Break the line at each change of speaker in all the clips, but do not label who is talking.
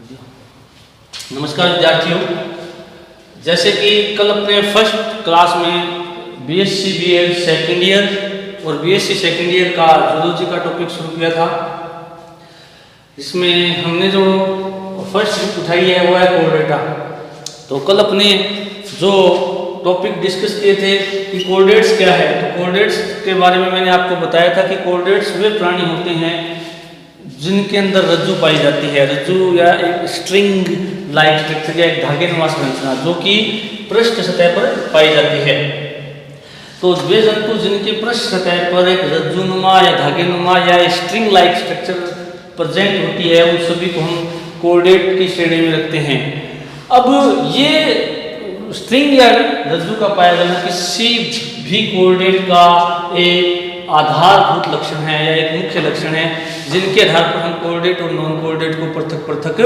नमस्कार विद्यार्थियों, जैसे कि कल अपने फर्स्ट क्लास में बीएससी बीएड सेकेंड ईयर और बीएससी सेकेंड ईयर का जूलॉजी का टॉपिक शुरू किया था। इसमें हमने जो फर्स्ट बुक उठाई है वो है कोर्डेटा। तो कल अपने जो टॉपिक डिस्कस किए थे कि कोर्डेट्स क्या है, तो कोर्डेट्स के बारे में मैंने आपको बताया था कि कोर्डेट्स वे प्राणी होते हैं जिनके अंदर रज्जु पाई जाती है। रज्जु या एक स्ट्रिंग लाइक स्ट्रक्चर या एक धागेनुमा संरचना जो कि पृष्ठ सतह पर पाई जाती है। तो वे जंतु जिनकी पृष्ठ सतह पर एक रज्जुनुमा या धागेनुमा या स्ट्रिंग लाइक स्ट्रक्चर प्रेजेंट होती है उन सभी को हम कोर्डेट की श्रेणी में रखते हैं। अब ये स्ट्रिंग या रज्जु का पाया जाना किसी भी कोर्डेट का एक आधारभूत लक्षण है या एक मुख्य लक्षण है जिनके आधार पर हम कोर्डेट और नॉन कोर्डेट को पृथक पृथक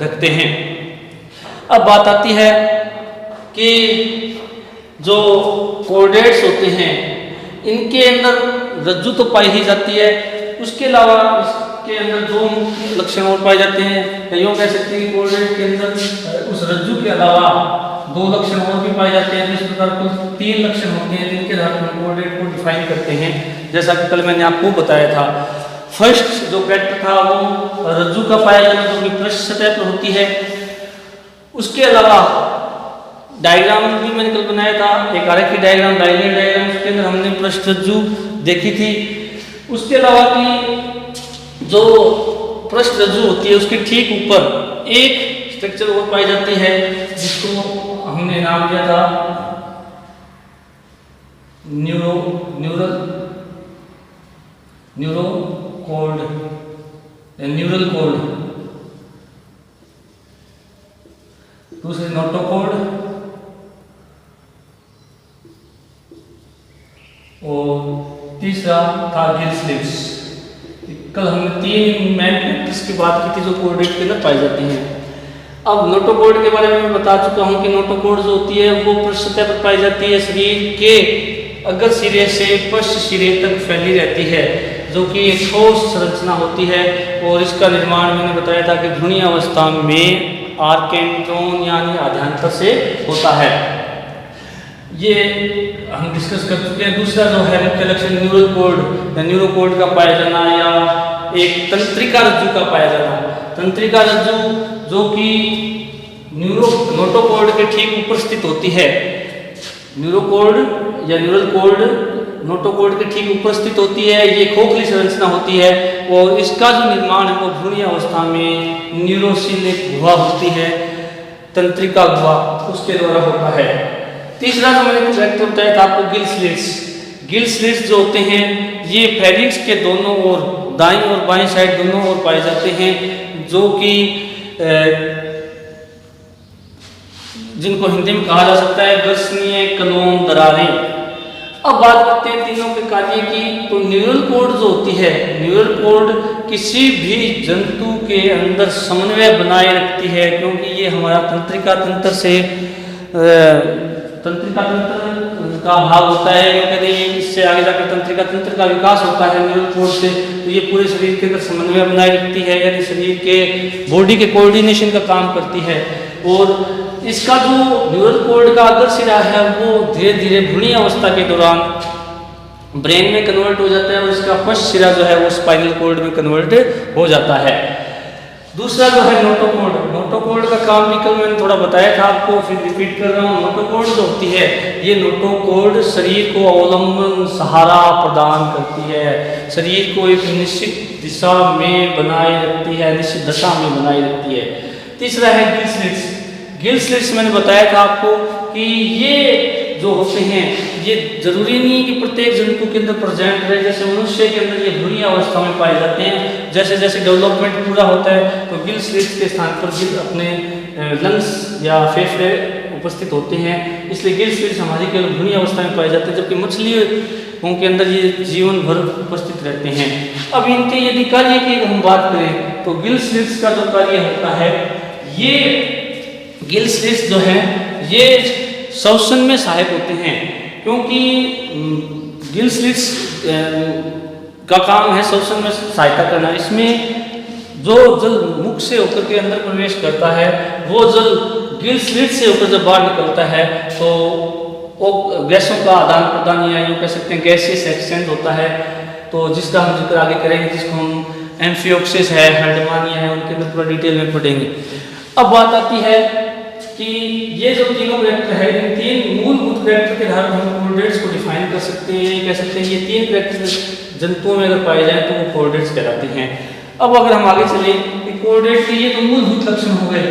रखते हैं। अब बात आती है कि जो कोर्डेट्स होते हैं इनके अंदर रज्जु तो पाई ही जाती है, उसके अलावा इसके अंदर दो मुख्य लक्षण और पाए जाते हैं। यूँ कह सकते हैं कि कोर्डेट के अंदर उस रज्जु के अलावा दो लक्षण और भी पाए जाते हैं। इस प्रकार कुल 3 लक्षण होते हैं जिनके आधार पर हम कोर्डेट को डिफाइन करते हैं, जैसा कि कल मैंने आपको बताया था। फर्स्ट जो कैरेक्टर था वो रज्जु का पाया जाना जो कि पृष्ठ सतह पर होती है। उसके अलावा डायग्राम भी मैंने कल बनाया था, एक आरेखीय डायग्राम, लाइनियर डायग्राम, उसके अंदर हमने पृष्ठ रज्जु देखी थी। उसके अलावा की जो पृष्ठ रज्जु होती है उसके ठीक ऊपर एक स्ट्रक्चर और पाई जाती है जिसको हमने नाम दिया था न्यूरल कॉर्ड, दूसरे नोटोकॉर्ड और तीसरा था गिल्स लिप्स। कल हमने 3 मेन फैक्टर्स की बात की थी जो कोर्डेट के अंदर पाई जाती हैं। अब नोटोकॉर्ड के बारे में मैं बता चुका हूं कि नोटोकॉर्ड जो होती है वो पृष्ठ सतह पर पाई जाती है, शरीर के अग्र सिरे से पश्च सिरे तक फैली रहती है, जो कि एक ठोस संरचना होती है। और इसका निर्माण मैंने बताया था कि भ्रूणीय अवस्था में आर्केंड्रोन यानी आद्यांतर से होता है। ये हम डिस्कस कर चुके हैं। दूसरा जो है मुख्य लक्षण न्यूरोकॉर्ड का पाया जाना या एक तंत्रिका रज्जु का पाया जाना। तंत्रिका रज्जु जो कि नोटोकॉर्ड के ठीक ऊपर स्थित होती है। न्यूरोकॉर्ड या न्यूरल कॉर्ड नोटोकॉर्ड के ठीक ऊपर स्थित होती है। ये खोखली संरचना होती है और इसका जो निर्माण है वो भ्रूणीय अवस्था में न्यूरोसिल एक गुहा होती है, तंत्रिका गुहा, उसके द्वारा होता है। तीसरा जो मैंने कैरेक्टर बताया था आपको गिल स्लिट्स जो होते हैं ये फेरिंक्स के दोनों ओर, दाईं और बाईं साइड दोनों ओर पाए जाते हैं, जो कि जिनको हिंदी में कहा जा सकता है ग्रसनीय कलोम दरारें। अब बात करते हैं तीनों के कार्य की। तो न्यूरल कॉर्ड जो होती है, न्यूरल कॉर्ड किसी भी जंतु के अंदर समन्वय बनाए रखती है, क्योंकि ये हमारा तंत्रिका तंत्र का भाग होता है। क्योंकि इससे आगे जाकर तंत्रिका तंत्र का विकास होता है न्यूरल कॉर्ड से। तो ये पूरे शरीर के अंदर समन्वय बनाए रखती है, यानी शरीर के बॉडी के कोऑर्डिनेशन का काम करती है। और इसका जो न्यूरल कॉर्ड का अग्र सिरा है वो धीरे धीरे भ्रूणीय अवस्था के दौरान ब्रेन में कन्वर्ट हो जाता है और इसका पश्च सिरा जो है वो स्पाइनल कॉर्ड में कन्वर्ट हो जाता है। दूसरा जो है नोटोकॉर्ड का काम भी कल मैंने थोड़ा बताया था आपको, फिर रिपीट कर रहा हूँ। नोटोकॉर्ड जो होती है ये नोटोकॉर्ड शरीर को अवलंबन सहारा प्रदान करती है, शरीर को एक निश्चित दिशा में बनाए रखती है, निश्चित दशा में बनाए रखती है। तीसरा है गिल स्लिट्स मैंने बताया था आपको कि ये जो होते हैं ये जरूरी नहीं कि प्रत्येक जंतु के अंदर प्रेजेंट रहे। जैसे मनुष्य के अंदर ये भ्रूणीय अवस्था में पाए जाते हैं। जैसे जैसे डेवलपमेंट पूरा होता है तो गिल स्लिट्स के स्थान पर गिल अपने लंग्स या फेफड़े उपस्थित होते हैं, इसलिए गिल स्लिट्स हमारी केवल भ्रूणीय अवस्था में पाए जाते हैं, जबकि मछलियों के अंदर ये जीवन भर उपस्थित रहते हैं। अब इनके यदि कार्य की हम बात करें तो गिल स्लिट्स का जो कार्य होता है, ये गिल स्लिट्स जो है ये श्वसन में सहायक होते हैं, क्योंकि गिल स्लिट्स का काम है श्वसन में सहायता करना। इसमें जो जल मुख से होकर के अंदर प्रवेश करता है, वो जल गिल स्लिट से होकर जब बाहर निकलता है तो वो गैसों का आदान प्रदान या यूँ कह सकते हैं गैसियस एक्सचेंज होता है। तो जिसका हम जिक्र आगे करेंगे, जिसको हम एम्फियोक्सिस है, हर्डमानिया है, उनके अंदर पूरा डिटेल में पढ़ेंगे। अब बात आती है कि ये जो तीनों कैरेक्टर है, इन तीन मूलभूत कैरेक्टर के आधार पर हम कोऑर्डिनेट्स को डिफाइन कर सकते हैं। कह सकते हैं ये तीन कैरेक्टर जंतुओं में अगर पाए जाए तो वो कोऑर्डिनेट्स कहलाते हैं। अब अगर हम आगे चले कि कोऑर्डिनेट के ये तो मूलभूत लक्षण हो गए,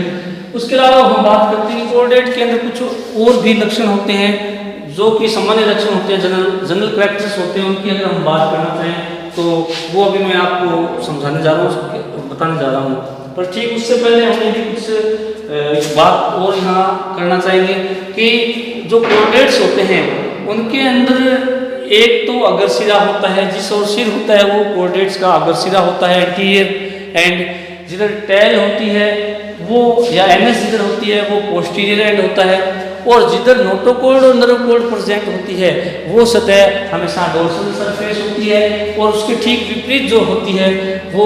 उसके अलावा हम बात करते हैं कि कोऑर्डिनेट के अंदर कुछ और भी लक्षण होते हैं जो कि सामान्य लक्षण होते हैं, जनरल कैरेक्टर्स होते हैं। उनकी अगर हम बात करना चाहें तो वो अभी मैं आपको समझाने जा रहा हूँ, बताने जा रहा हूँ। पर ठीक उससे पहले हम यदि कुछ बात और यहाँ करना चाहेंगे कि जो कोऑर्डिनेट्स होते हैं उनके अंदर एक तो अग्र सिरा होता है, जिस ओर सिर होता है वो कोऑर्डिनेट्स का अग्र सिरा होता है, एंटीरियर एंड। जिधर टेल होती है वो या एनएस जिधर होती है वो पोस्टीरियर एंड होता है, और जिधर नोटोकॉर्ड और नर्वकॉर्ड प्रेजेंट होती है वो सतह हमेशा डोर्सल सरफेस होती है, और उसके ठीक विपरीत जो होती है वो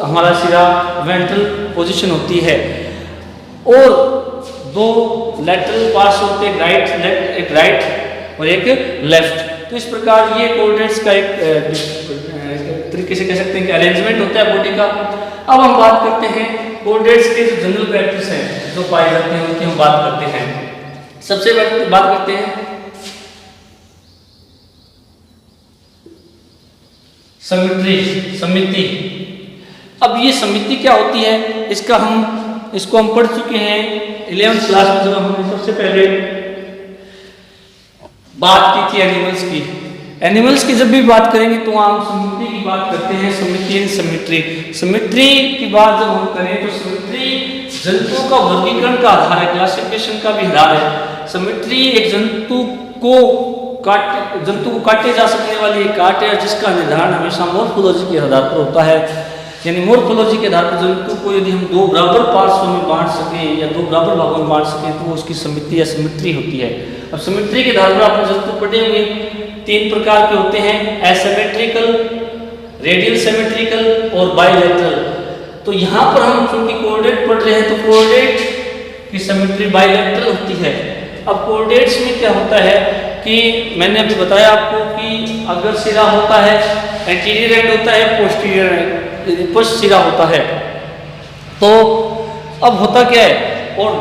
हमारा सिरा वेंट्रल पोजीशन होती है। और दो लैटरल पार्ट्स होते हैं, एक राइट और एक लेफ्ट। तो इस प्रकार ये कोऑर्डिनेट्स का एक तरीके से कह सकते हैं कि अरेंजमेंट होता है बॉडी का। अब हम बात करते हैं कोऑर्डिनेट्स के जो जनरल कैरेक्टर्स हैं जो पाए जाते हैं उनकी हम बात करते हैं। सबसे पहले बात करते हैं समिति। अब ये समिति क्या होती है, इसको हम पढ़ चुके हैं 11th क्लास में, जब हमने सबसे पहले बात की थी एनिमल्स की जब भी बात करेंगे तो हम समिति की बात करते हैं, समिति एंड सिमेट्री की बात जब हम करें तो सिमेट्री जंतुओं का वर्गीकरण का आधार है, क्लासिफिकेशन का भी आधार है। सिमेट्री एक जंतु को काटे जा सकने वाली एक काट है जिसका निर्धारण हमेशा मॉर्फोलॉजी के आधार पर होता है। यानी मॉर्फोलॉजी के आधार पर जंतु को यदि हम दो बराबर पार्ट्स में बांट सकें या दो बराबर भागों में बांट सकें तो उसकी समिति या सिमेट्री होती है। अब सिमेट्री के आधार पर आपने जंतु पढ़े होंगे, तीन प्रकार के होते हैं, एसिमेट्रिकल, रेडियल सिमेट्रिकल और बाइलेटरल। तो यहाँ पर हम चूंकि कोऑर्डिनेट पढ़ रहे हैं तो कोऑर्डिनेट की सिमेट्री बाइलेटरल होती है। अब कोऑर्डिनेट्स में क्या होता है कि मैंने अभी बताया आपको कि अग्र सिरा होता है, एंटीरियर एंड होता है, पोस्टीरियर एंड पश्च सिरा होता है। तो अब होता क्या है, और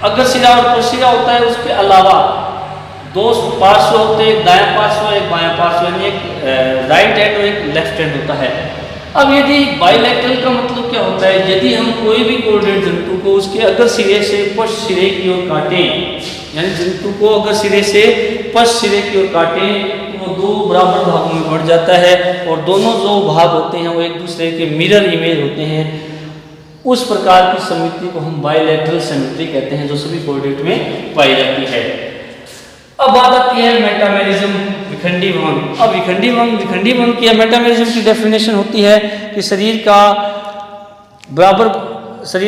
अग्र सिरा और पश्च सिरा होता है, उसके अलावा दो पार्श्व होते हैं, एक दायां पार्श्व एक बायां पार्श्व, यानी एक राइट एंड और एक लेफ्ट एंड होता है। अब यदि बाइलेटरल का मतलब क्या होता है, यदि हम कोई भी कोऑर्डिनेट जंतु को उसके अग्र सिरे से पश्च सिरे की ओर काटें, यानी जंतु को अगर सिरे से पश्च सिरे की ओर काटें तो वो दो बराबर भागों में बढ़ जाता है, और दोनों जो भाग होते हैं वो एक दूसरे के मिरर इमेज होते हैं। उस प्रकार की समिति को हम बाइलेटरल सिमेट्री कहते हैं, जो सभी कोऑर्डिनेट में पाई जाती है। अब बात आती है मेटामेरिज्म, विखंडी भवन। अब विखंडी भवन की मेटामेरिज्म की डेफिनेशन होती है कि शरीर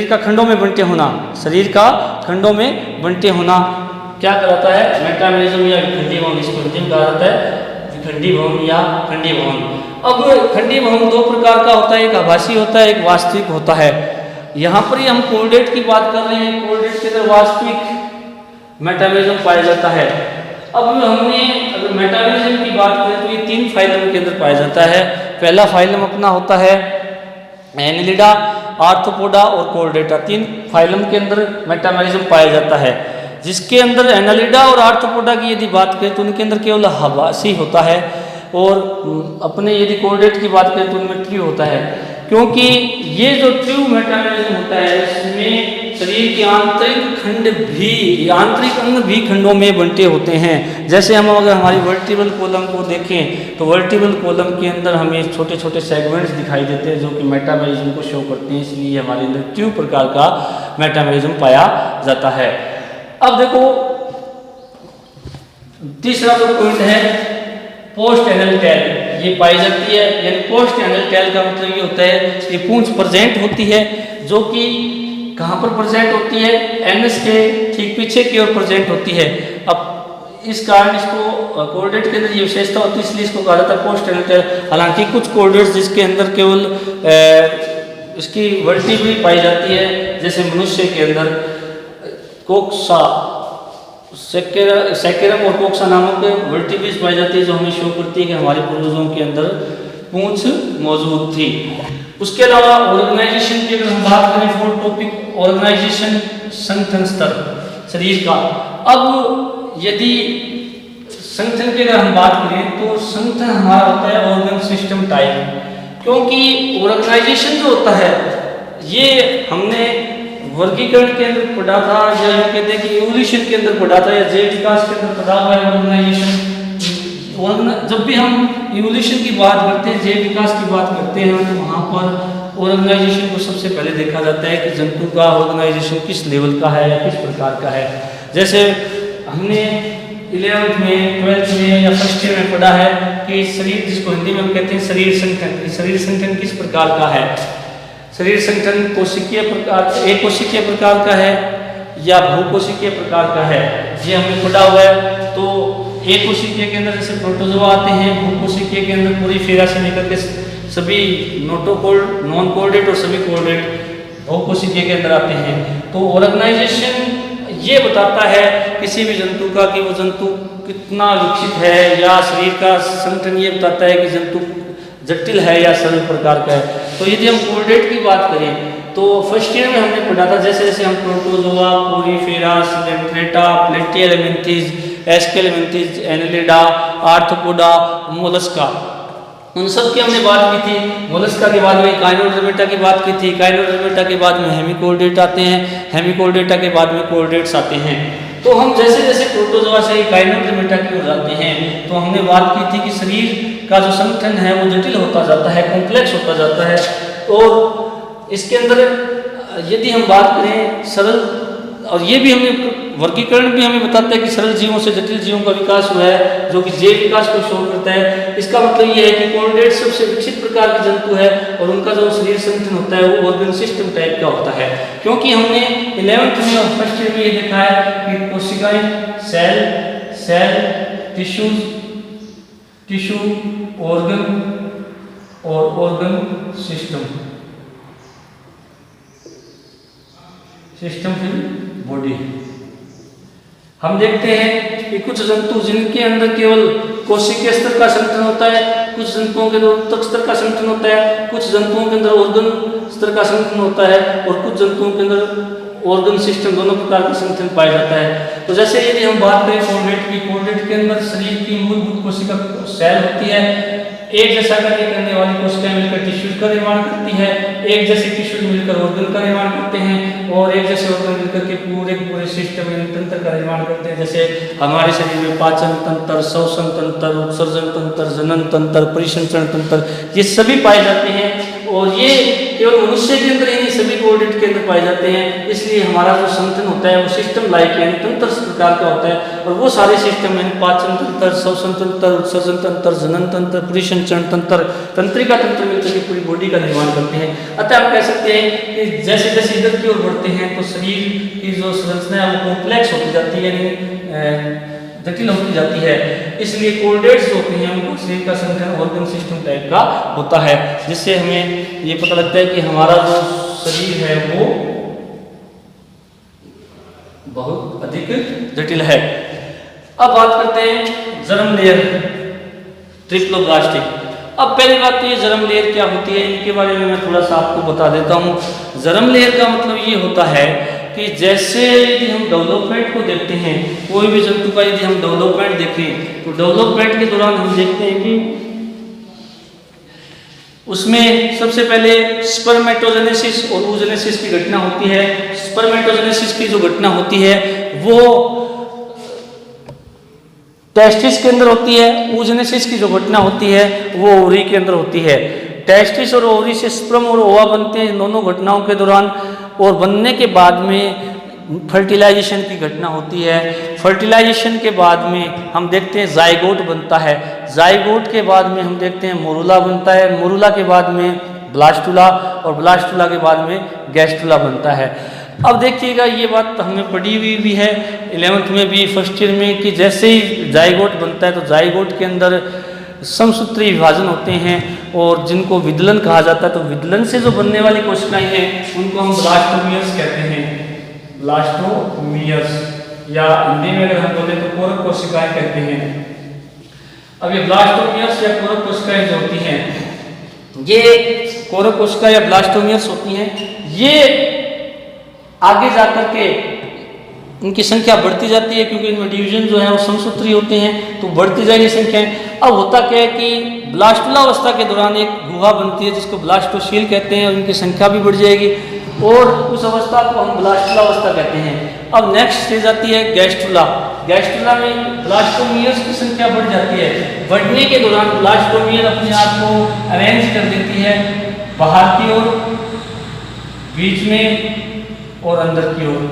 का खंडों में बंटे होना, क्या कहलाता है, मेटामेरिज्म या विखंडी भवन। इसको हिंदी में कहा जाता है विखंडी भवन या खंडी भवन। अब खंडी भवन दो प्रकार का होता है, एक आभासी होता है, एक वास्तविक होता है। यहाँ पर ही हम कोऑर्डिनेट की बात कर रहे हैं, कोऑर्डिनेट के अंदर वास्तविक मेटामेरिज्म पाया जाता है। अब हमने अगर मेटामेरिज्म की बात करें तो ये तीन फाइलम के अंदर पाया जाता है। पहला फाइलम अपना होता है एनिलिडा, आर्थ्रोपोडा और कोर्डेटा। तीन फाइलम के अंदर मेटामेरिज्म पाया जाता है, जिसके अंदर एनालिडा और आर्थ्रोपोडा की यदि बात करें तो उनके अंदर केवल हवासी होता है, और अपने यदि कोऑर्डिनेट की बात करें तो उनमें ट्रू होता है। क्योंकि ये जो ट्रू मेटामेरिज्म होता है इसमें शरीर के आंतरिक अंग भी खंडों में बंटे होते हैं। जैसे हम अगर हमारी वर्टिब्रल कॉलम को देखें तो वर्टिब्रल कॉलम के अंदर हमें छोटे छोटे सेगमेंट्स दिखाई देते हैं जो कि मेटामेरिज्म को शो करते हैं, इसलिए हमारे अंदर ट्रू प्रकार का मेटामेरिज्म पाया जाता है। अब देखो तीसरा जो पॉइंट है पोस्ट एनल टेल, ये पाई जाती है। यानी पोस्ट एनल टेल का मतलब ये होता है कि पूंछ प्रेजेंट होती है, जो कि कहाँ पर प्रेजेंट होती है, एनएस के ठीक पीछे की ओर प्रेजेंट होती है। अब इस कारण इसको कोऑर्डिनेट के अंदर ये विशेषता होती है, इसलिए इसको कहा जाता है पोस्ट एनल टेल। हालांकि कुछ कोऑर्डिनेट्स जिसके अंदर केवल इसकी वर्टिब्री पाई जाती है, जैसे मनुष्य के अंदर कोक्सा, सैकेरम और कोक्सा नामक वर्टिब्रीज पाई जाती है, जो हमें शो करती है कि हमारे पूर्वजों के अंदर पूंछ मौजूद थी। उसके अलावा ऑर्गेनाइजेशन की अगर हम बात करें, फोर्थ टॉपिक ऑर्गेनाइजेशन, संगठन स्तर शरीर का। अब यदि संगठन की अगर हम बात करें तो संगठन हमारा होता है ऑर्गन सिस्टम टाइप, क्योंकि ऑर्गेनाइजेशन जो होता है ये हमने वर्गीकरण के अंदर पढ़ा था, या यूँ कहते हैं कि इवोल्यूशन के अंदर पढ़ा था, या जैव विकास के अंदर पढ़ा हुआ है ऑर्गेनाइजेशन। जब भी हम इवोल्यूशन की बात करते हैं, जैव विकास की बात करते हैं, तो वहाँ पर ऑर्गेनाइजेशन को सबसे पहले देखा जाता है कि जंतु का ऑर्गेनाइजेशन किस लेवल का है या किस प्रकार का है। जैसे हमने 11th में, 12th में या फर्स्ट ईयर में पढ़ा है कि शरीर, जिसको हिंदी में हम कहते हैं शरीर संगठन, शरीर संगठन किस प्रकार का है। शरीर संगठन कोशिकीय प्रकार, एक कोशिकीय प्रकार का है या बहुकोशिकीय प्रकार का है, ये हमने पढ़ा हुआ है। तो एक कोशिकीय के अंदर जैसे प्रोटोजोआ आते हैं, बहुकोशिकीय के अंदर पोरीफेरा से लेकर के सभी नोटोकोल्ड, नॉन कोल्डेट और सभी कोल्डेट बहुकोशिकीय के अंदर आते हैं। तो ऑर्गेनाइजेशन ये बताता है किसी भी जंतु का कि वो जंतु कितना विकसित है, या शरीर का संगठन ये बताता है कि जंतु जटिल है या सरल प्रकार का है। तो यदि हम कोल्डेट की बात करें तो फर्स्ट ईयर में हमने पढ़ा था, जैसे जैसे हम protozoa, porifera, coelenterata, platyhelminthes, aschelminthes, annelida, arthropoda, mollusca, उन सब की हमने बात की थी। मोलस्का के बाद में काइनोडर्मेटा की बात की थी, काइनोडर्मेटा के बाद में हेमिकोल्डेट आते हैं, हेमिकोल्डेटा के बाद में कोल्डेट्स आते हैं। तो हम जैसे जैसे प्रोटोजोआ से काइनोडर्मेटा की हो जाते हैं, तो हमने बात की थी कि शरीर का जो संगठन है वो जटिल होता जाता है, कॉम्प्लेक्स होता जाता है। और इसके अंदर यदि हम बात करें सरल, और ये भी हमें वर्गीकरण भी हमें बताता है कि सरल जीवों से जटिल जीवों का विकास हुआ है, जो कि जैव विकास को शो करता है। इसका मतलब ये है कि कोल्डेट सबसे विकसित प्रकार के जंतु है, और उनका जो शरीर संगठन होता है वो ऑर्गन सिस्टम टाइप का होता है। क्योंकि हमने 11th में और फर्स्ट ईयर में ये देखा है कि कोशिकाएं, सेल, टिश्यू, ऑर्गन और ऑर्गन सिस्टम फिर बॉडी। हम देखते हैं कि कुछ जंतु जिनके अंदर केवल कोशिकीय स्तर का संगठन होता है, कुछ जंतुओं के अंदर ऊतक स्तर का संगठन होता है, कुछ जंतुओं के अंदर ऑर्गन स्तर का संगठन होता है, और कुछ जंतुओं के अंदर ऑर्गन सिस्टम, दोनों प्रकार का संगठन पाया जाता है। तो जैसे यदि हम बात करें कोल्डेट की, कोल्डेट के अंदर शरीर की मूलभूत कोशिका सेल होती है, एक जैसा कार्य करने वाली कोशिकाएं मिलकर टिश्यूज का निर्माण करती है, एक जैसे टिश्यूज मिलकर ऑर्गन का निर्माण करते हैं, और एक जैसे ऑर्गन मिलकर के पूरे सिस्टम तंत्र का निर्माण करते हैं। जैसे हमारे शरीर में पाचन तंत्र, श्वसन तंत्र, उत्सर्जन तंत्र, जनन तंत्र, परिसंचरण तंत्र, ये सभी पाए जाते हैं, और ये केवल मनुष्य के अंदर ही नहीं, सभी कोल्डेट के अंदर पाए जाते हैं। इसलिए हमारा जो संगठन होता है वो सिस्टम लाइक यानी तंत्र प्रकार का होता है, और वो सारे सिस्टम यानी पाचन तंत्र, श्वसन तंत्र, उत्सर्जन तंत्र, जनन तंत्र, परिसंचरण तंत्र, तंत्रिका तंत्र मिलकर के पूरी बॉडी का निर्माण करते हैं। अतः आप कह सकते हैं कि जैसे जैसे इधर की ओर बढ़ते हैं तो शरीर की जो संरचना है वो कॉम्प्लेक्स होती जाती है, यानी जटिल होती जाती है। इसलिए कोल्डेट्स जो होते हैं उनको शरीर का संगठन ऑर्गन सिस्टम टाइप का होता है, जिससे हमें ये पता लगता है कि हमारा जो शरीर है वो बहुत अधिक जटिल है। अब बात करते हैं जर्म लेयर, ट्रिप्लोब्लास्टिक। अब पहली बात तो ये जर्म लेयर क्या होती है, इनके बारे में मैं थोड़ा सा आपको बता देता हूँ। जर्म लेयर का मतलब ये होता है कि जैसे यदि हम डेवलपमेंट को देखते हैं, कोई भी जंतु का यदि हम डेवलपमेंट देखें तो डेवलपमेंट के दौरान हम देखते हैं कि उसमें सबसे पहले स्पर्मेटोजेनेसिस और oogenesis की घटना होती है। स्पर्मेटोजेनेसिस की जो घटना होती है वो टेस्टिस के अंदर होती है, oogenesis की जो घटना होती है वो ओवरी के अंदर होती है। टेस्टिस और ओवरी से स्पर्म और ओवा बनते हैं दोनों घटनाओं के दौरान, और बनने के बाद में फर्टिलाइजेशन की घटना होती है। फर्टिलाइजेशन के बाद में हम देखते हैं जाइगोट बनता है, जाइगोट के बाद में हम देखते हैं मोरुला बनता है, मोरुला के बाद में ब्लास्टुला, और ब्लास्टुला के बाद में गैस्टुला बनता है। अब देखिएगा ये बात हमने पढ़ी हुई भी है 11th में भी, फर्स्ट ईयर में, कि जैसे ही जाइगोट बनता है तो जाइगोट के अंदर समसूत्री विभाजन होते हैं और जिनको विदलन कहा जाता है। तो विदलन से जो बनने वाली कोशिकाएं हैं उनको हम ब्लास्टोमियर्स कहते हैं, ब्लास्टोमियर्स, या हिंदी में अगर हम बोले तो कोरक कोशिकाएं कहते हैं। अब ये ब्लास्टोमियर्स या कोरक कोशिकाएं जो होती हैं, ये कोरक कोशिकाएं या ब्लास्टोमियर्स होती हैं, ये आगे जाकर के इनकी संख्या बढ़ती जाती है क्योंकि इनमें डिवीजन जो है वो समसूत्री होते हैं, तो बढ़ती जाएगी संख्याएं। अब होता क्या है कि ब्लास्टुलावस्था के दौरान एक गुहा बनती है जिसको ब्लास्टोसील कहते हैं और इनकी संख्या भी बढ़ जाएगी और उस अवस्था को हम ब्लास्टुलावस्था कहते हैं। अब नेक्स्ट स्टेज आती है गैस्ट्रुला। गैस्ट्रुला में ब्लास्टोमियर्स की संख्या बढ़ जाती है। बढ़ने के दौरान ब्लास्टोमियर अपने आप को अरेंज कर देती है बाहर की ओर, बीच में और अंदर की ओर।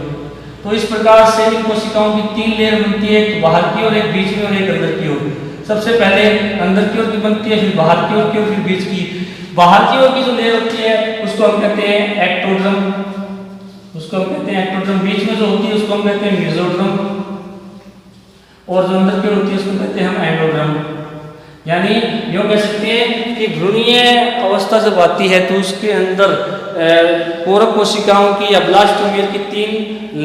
तो इस प्रकार से इन कोशिकाओं की 3 लेयर बनती है, एक बाहर की ओर, एक बीच में और एक अंदर की ओर। सबसे पहले अंदर की ओर की बनती है, फिर बाहर की ओर की और फिर बीच की। बाहर की ओर की जो लेयर होती है उसको हम कहते हैं एक्टोड्रम, उसको हम कहते हैं एक्टोड्रम। बीच में जो होती है उसको हम कहते हैं मेसोड्रम और जो अंदर की ओर होती है उसको कहते हैं हम एंडोड्रम। यानी यूँ कह सकते हैं कि भ्रूणीय अवस्था जब आती है तो उसके अंदर कोरक कोशिकाओं की या ब्लास्टोमियर की 3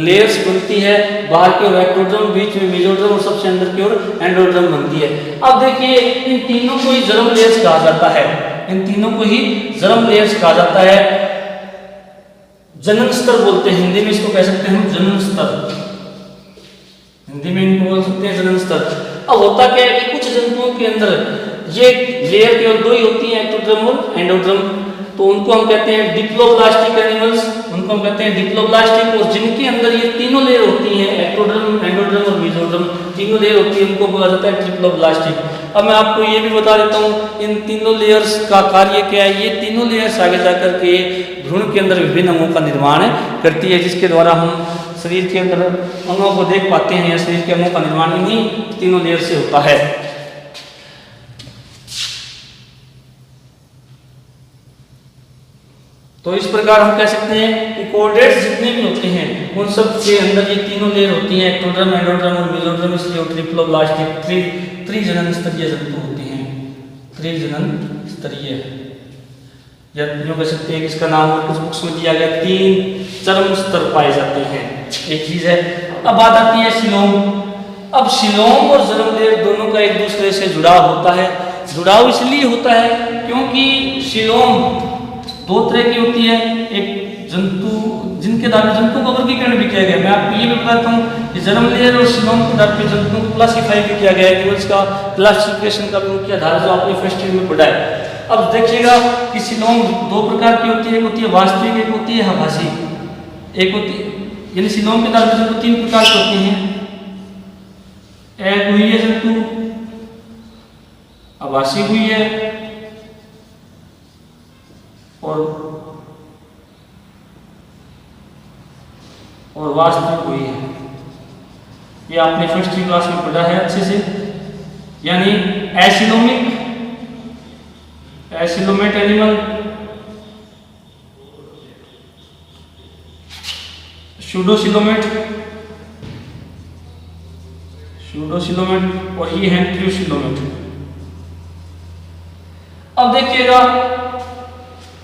लेयर्स बनती है, बाहर की ओर एक्टोड्रम, बीच में मेसोड्रम और सबसे अंदर की ओर एंडोड्रम बनती है। अब देखिए इन तीनों को ही जर्म लेयर्स कहा जाता है, इन तीनों को ही जर्म लेयर्स कहा जाता है। जनन स्तर बोलते हैं, हिंदी में इसको कह सकते हैं हम जनन स्तर, हिंदी में इनको बोल सकते हैं जनन स्तर। अब होता क्या है कि कुछ जंतुओं के अंदर ये लेयर केवल 2 ही होती हैं, एक्टोड्रम और एंडोड्रम, तो उनको हम कहते हैं डिप्लोब्लास्टिक एनिमल्स, उनको हम कहते हैं डिप्लोब्लास्टिक। और जिनके अंदर ये तीनों लेयर होती हैं, एक्टोड्रम, एंडोड्रम और मेसोड्रम, तीनों लेयर होती है, उनको बोला जाता है ट्रिप्लोब्लास्टिक। अब मैं आपको ये भी बता देता हूँ इन तीनों लेयर्स का कार्य क्या है। ये तीनों लेयर्स आगे जाकर के भ्रूण के अंदर विभिन्न अंगों का निर्माण करती है, जिसके द्वारा हम शरीर के अंदर अंगों को देख पाते हैं या शरीर के अंगों का निर्माण इन्हीं तीनों लेयर से होता है। तो इस प्रकार हम कह सकते हैं कि कोर्डेट्स जितने भी होते हैं उन सब के अंदर ये तीनों लेयर होती हैं, एक्टोड्रम, एंडोड्रम और मेसोड्रम, इसलिए ट्रिप्लोब्लास्टिक त्रिजनन स्तरीय जंतु होते हैं, त्रिजनन स्तरीय। या यूँ कह सकते हैं कि इसका नाम कुछ बुक्स में दिया गया 3 चरम स्तर पाए जाते हैं, एक चीज है। अब बात आती है सीलोम। अब सीलोम और जर्म लेयर दोनों का एक दूसरे से जुड़ाव होता है। जुड़ाव इसलिए होता है क्योंकि सीलोम 2 तरह की होती है, एक जंतु जिनके द्वारा जंतु का वर्गीकरण भी किया गया। मैं आपको ये भी बताता हूँ कि जर्म लेयर और सीलोम के द्वारा जंतुओं को क्लासीफाई भी किया गया है, केवल इसका क्लासिफिकेशन का भी मुख्य आधार जो आपने फर्स्ट ईयर में पढ़ा है। अब देखिएगा कि सीलोम 2 प्रकार की होती है, एक होती है वास्तविक, एक होती है आभासी। एक होती यानी सीलोम के द्वारा जंतु 3 प्रकार के होते हैं, एक हुई है जंतु, आभासी हुई है और वास्तविक हुई है। ये आपने फर्स्ट क्लास में पढ़ा है अच्छे से। यानी एसिलोमेट एनिमल, सूडोसिलोमेट और ये है ट्रियोसिलोमेट। अब देखिएगा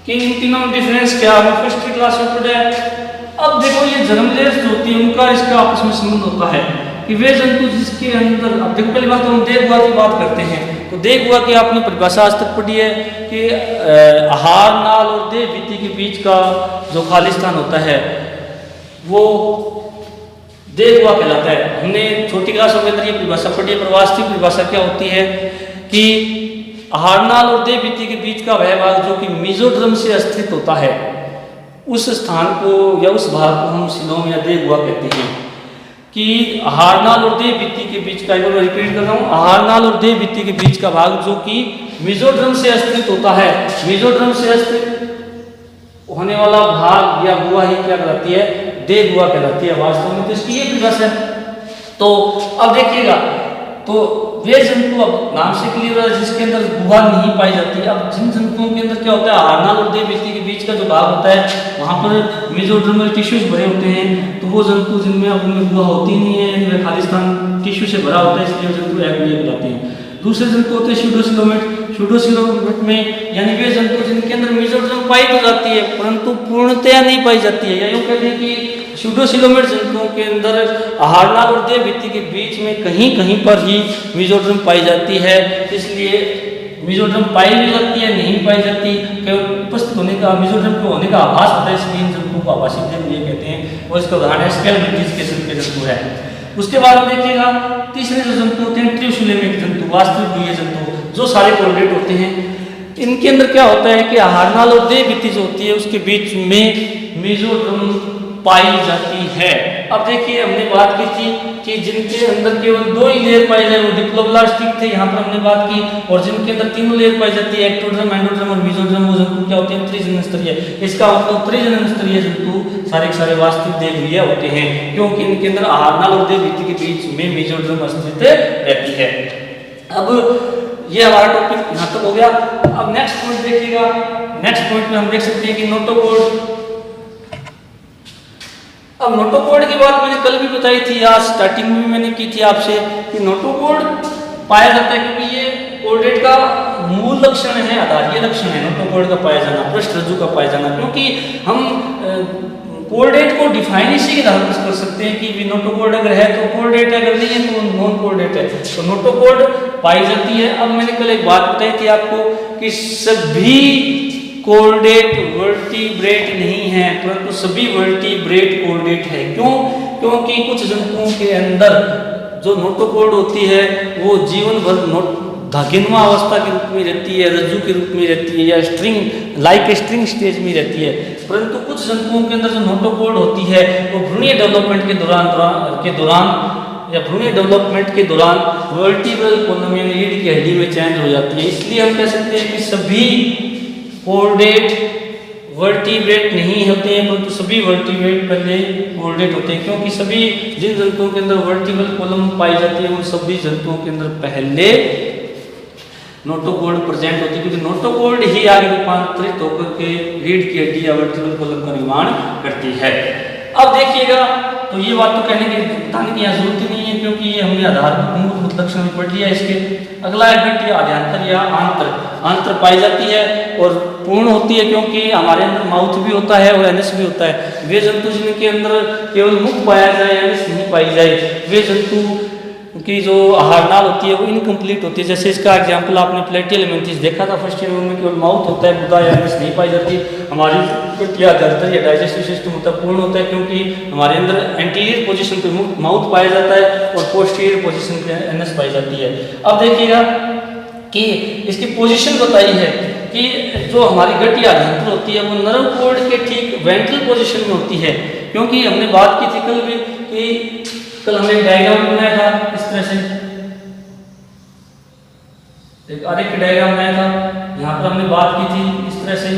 कि इन तीनों में डिफरेंस क्या है, फर्स्ट क्लास में पढ़ा है। अब देखो ये जर्म लेयर्स जो होती है उनका इसका आपस में संबंध होता है कि वे जंतु जिसके अंदर, अब देखो पहली बात तो हम देह गुहा की बात करते हैं, तो देह गुहा की आपने परिभाषा आज तक पढ़ी है कि आहार नाल और देह भित्ति के बीच का जो खाली स्थान होता है वो देह गुहा कहलाता है। हमने छोटी क्लासों के अंदर ये परिभाषा पढ़ी है। पर वास्तविक परिभाषा क्या होती है कि आहार नाल और देह भित्ति के बीच का वह भाग जो कि मेसोड्रम से स्थित होता है, उस स्थान को या उस भाग को हम सीलोम या देह गुहा कहते हैं। कि आहार नाल और देह भित्ति के बीच का, मैं रिपीट कर रहा हूँ, आहार नाल और देह भित्ति के बीच का भाग जो कि मेसोड्रम से स्थित होता है, मेसोड्रम से स्थित होने वाला भाग या गुहा ही क्या कहलाती है, देह गुहा कहलाती है वास्तव में। तो इसकी ये परिभाषा है। तो अब देखिएगा, तो वे जंतु, अब नाम से क्लियर हो रहा है, जिसके अंदर गुहा नहीं पाई जाती। अब जिन जंतुओं के अंदर क्या होता है, आहार नाल और देह भित्ति के बीच का जो भाग होता है वहाँ पर मेसोड्रमल टिश्यूज भरे होते हैं, तो वो जंतु जिनमें अब उनमें गुहा होती नहीं है, खाली स्थान टिश्यू से भरा होता है, इसलिए जंतु एगुए कहलाते हैं। दूसरे जंतु होते हैं स्यूडोसिलोमेट। स्यूडोसिलोमेट में यानी वे जंतु जिनके अंदर मेसोडर्म पाई तो जाती है परंतु पूर्णतया नहीं पाई जाती है, या यूँ कहते हैं कि स्यूडोसिलोमेट जंतुओं के अंदर आहारनाल और देह भित्ति के बीच में कहीं कहीं पर ही मेसोडर्म पाई जाती है। इसलिए मेसोडर्म पाई भी जाती है, नहीं पाई जाती, केवल उपस्थित होने का मेसोडर्म के होने का आभास होता है, इसलिए इन जंतुओं को आभासी देह ये कहते हैं। और इसका उदाहरण है स्केलमेंथिस किस्म के जंतु है। उसके बाद देखिएगा तीसरे जो जंतु होते हैं ट्रियोसिलेमिक जंतु, वास्तविक गुहैया जंतु, जो सारे कोर्डेट होते हैं। इनके अंदर क्या होता है कि आहारनाल और देह भित्ति जो होती है उसके बीच में मेसोडर्म पाई जाती है। अब देखिए हमने बात की थी कि जिनके अंदर केवल 2 ही लेयर पाई जाए वो डिप्लोब्लास्टिक थे, यहाँ पर हमने बात की, और जिनके अंदर 3 लेयर पाई जाती है एक्टोडर्म, एंडोडर्म और मेसोडर्म, वो जंतु क्या होते हैं त्रिजनन स्तरीय। इसका मतलब त्रिजनन स्तरीय जंतु सारे के सारे वास्तविक देह गुहैया होते हैं, क्योंकि इनके अंदर आहारनाल और देह भित्ति के बीच में मेसोडर्म अस्तित्व रहती है। अब ये हमारा टॉपिक यहाँ तक हो गया। अब नेक्स्ट पॉइंट देखिएगा। नेक्स्ट पॉइंट में हम देख सकते हैं कि नोटोकॉर्ड। अब नोटोकॉर्ड की बात मैंने कल भी बताई थी, आज स्टार्टिंग में भी मैंने की थी आपसे कि नोटोकॉर्ड पाया जाता है क्योंकि ये कोर्डेट का मूल लक्षण है, आधारीय लक्षण है नोटोकॉर्ड का पाया जाना, पृष्ठ रज्जु का पाया जाना। क्योंकि हम कोर्डेट को डिफाइन इसी के आधार पर कर सकते हैं कि नोटोकॉर्ड अगर है तो कोर्डेट है, अगर नहीं है तो नॉन कोर्डेट है। तो नोटोकॉर्ड पाई जाती है। अब मैंने कल एक बात बताई थी आपको कि सभी कोर्डेट वर्टिब्रेट नहीं है, परंतु सभी वर्टिब्रेट कोर्डेट है। क्यों? क्योंकि कुछ जंतुओं के अंदर जो नोटोकॉर्ड होती है वो जीवन भर धागिनुमा अवस्था के रूप में रहती है, रज्जु के रूप में रहती है, या स्ट्रिंग लाइक स्ट्रिंग स्टेज में रहती है। परंतु कुछ जंतुओं के अंदर जो नोटोकॉर्ड होती है वो भ्रूणीय डेवलपमेंट के दौरान या भ्रूणीय डेवलपमेंट के दौरान वर्टिब्रल कॉलम यानी रीढ़ की हड्डी में चेंज हो जाती है। इसलिए हम कह सकते हैं कि सभी कोर्डेट वर्टिब्रेट नहीं होते हैं, परंतु सभी वर्टिब्रेट पहले कोर्डेट होते हैं, क्योंकि सभी जिन जंतुओं के अंदर वर्टिब्रल कॉलम पाई जाती है उन सभी जंतुओं के अंदर पहले नोटोकॉर्ड प्रेजेंट होती है, क्योंकि नोटोकॉर्ड ही आगे रूपांतरित होकर के रीढ़ की हड्डी या वर्टिब्रल कॉलम का निर्माण करती है। अब देखिएगा, तो ये बात तो कहने की बताने की यहाँ जरूरत ही नहीं है, क्योंकि ये हमने आधारभूत मूलभूत लक्षण में पढ़ लिया। इसके अगला है गट्टी आद्यांतर या आंतर पाई जाती है और पूर्ण होती है, क्योंकि हमारे अंदर माउथ भी होता है और एनस भी होता है। वे जंतु जिनके अंदर केवल मुख पाया जाए, एनस नहीं पाई जाए, वे जंतु की जो आहारनाल होती है वो इनकम्प्लीट होती है। जैसे इसका एग्जांपल आपने प्लेटियलमेंथिस देखा था फर्स्ट ईयर में, केवल माउथ होता है, गुदा या एनस नहीं पाई जाती। हमारी गट्टी आद्यांतर या डाइजेस्टिव सिस्टम होता है पूर्ण होता है, क्योंकि हमारे अंदर एंटीरियर पोजीशन पे माउथ पाया जाता है और पोस्टीरियर पोजीशन पे एनस पाई जाती है। अब देखिएगा कि इसकी पोजीशन बताई है कि जो हमारी गट्टी आद्यांतर होती है वो नर्व कॉर्ड के ठीक वेंट्रल पोजीशन में होती है, क्योंकि हमने बात की थी कल भी कि कल हमने एक डायग्राम बनाया था इस तरह से, एक आरेख डायग्राम बनाया था, यहाँ पर हमने बात की थी इस तरह से।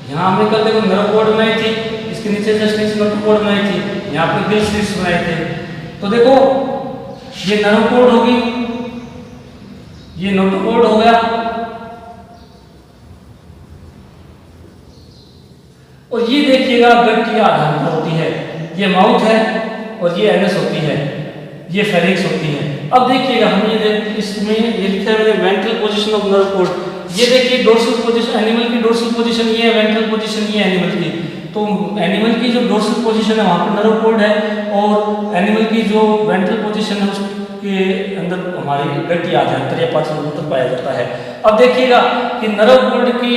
यहाँ हमने कल देखो नर्व कॉर्ड बनाई थी, इसके नीचे जस्ट नीचे नोटोकॉर्ड बनाई थी, यहाँ पर गिल स्लिट्स बनाए थे। तो देखो ये नर्व कॉर्ड होगी, ये नोटोकॉर्ड हो गया, और ये देखिएगा गट्टी आद्यांतर होती है, ये माउथ है और ये एनस होती है, ये फेरिंक्स होती है। अब देखिएगा हम इसमें ये लिखा है मैंने ventral position of nerve cord. ये देखिए डोर्सल पोजीशन, एनिमल की डोर्सल पोजीशन ये है, वेंट्रल पोजीशन ये एनिमल की। तो एनिमल की जो डोर्सल पोजीशन है वहाँ पर नर्व कॉर्ड है, और एनिमल की जो वेंट्रल पोजीशन है उसके अंदर हमारी गट्टी आद्यांतर या पाचन तंत्र पाया जाता है। अब देखिएगा कि नर्व कॉर्ड की